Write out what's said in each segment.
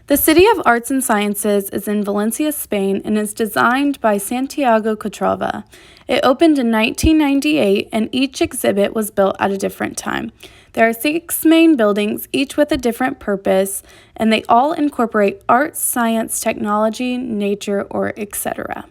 The City of Arts and Sciences is in Valencia, Spain, and is designed by Santiago Cotrova. It opened in 1998, and each exhibit was built at a different time. There are 6 main buildings, each with a different purpose, and they all incorporate art, science, technology, nature, or etc.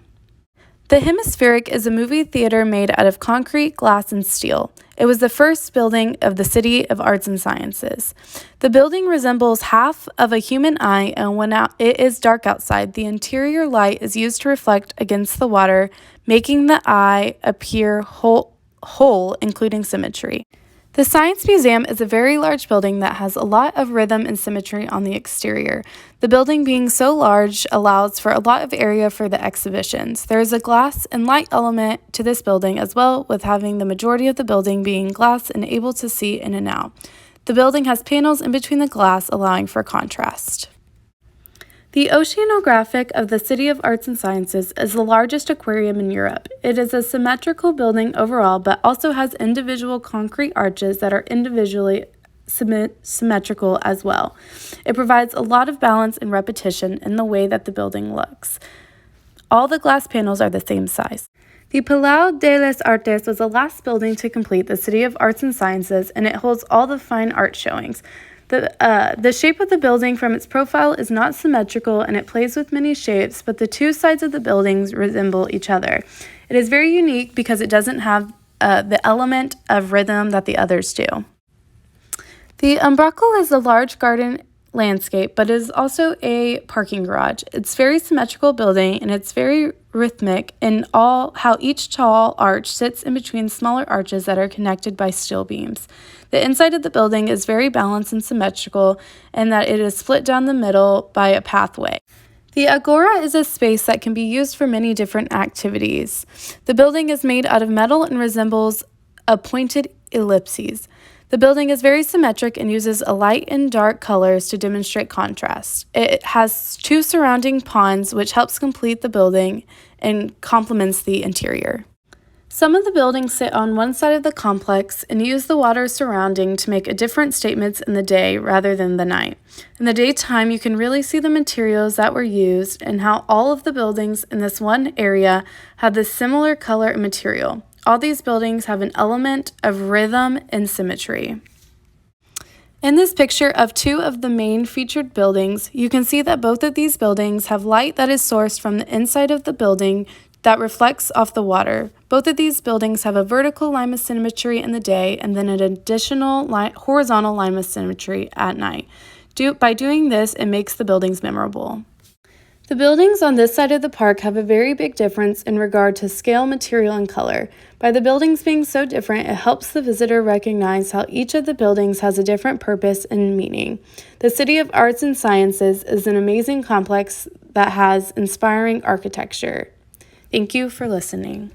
The Hemispheric is a movie theater made out of concrete, glass, and steel. It was the first building of the City of Arts and Sciences. The building resembles half of a human eye, and when it is dark outside, the interior light is used to reflect against the water, making the eye appear whole, including symmetry. The Science Museum is a very large building that has a lot of rhythm and symmetry on the exterior. The building being so large allows for a lot of area for the exhibitions. There is a glass and light element to this building as well, with having the majority of the building being glass and able to see in and out. The building has panels in between the glass, allowing for contrast. The Oceanographic of the City of Arts and Sciences is the largest aquarium in Europe. It is a symmetrical building overall, but also has individual concrete arches that are individually symmetrical as well. It provides a lot of balance and repetition in the way that the building looks. All the glass panels are the same size. The Palau de les Artes was the last building to complete the City of Arts and Sciences, and it holds all the fine art showings. The shape of the building from its profile is not symmetrical, and it plays with many shapes, but the 2 sides of the buildings resemble each other. It is very unique because it doesn't have the element of rhythm that the others do. The Umbraco is a large garden landscape, but it is also a parking garage. It's very symmetrical building, and it's very rhythmic in how each tall arch sits in between smaller arches that are connected by steel beams. The inside of the building is very balanced and symmetrical, and that it is split down the middle by a pathway. The Agora is a space that can be used for many different activities. The building is made out of metal and resembles a pointed ellipses. The building is very symmetric and uses a light and dark colors to demonstrate contrast. It has 2 surrounding ponds, which helps complete the building and complements the interior. Some of the buildings sit on one side of the complex and use the water surrounding to make different statements in the day rather than the night. In the daytime, you can really see the materials that were used and how all of the buildings in this one area have this similar color and material. All these buildings have an element of rhythm and symmetry. In this picture of 2 of the main featured buildings, you can see that both of these buildings have light that is sourced from the inside of the building that reflects off the water. Both of these buildings have a vertical line of symmetry in the day and then an additional horizontal line of symmetry at night. By doing this, it makes the buildings memorable. The buildings on this side of the park have a very big difference in regard to scale, material, and color. By the buildings being so different, it helps the visitor recognize how each of the buildings has a different purpose and meaning. The City of Arts and Sciences is an amazing complex that has inspiring architecture. Thank you for listening.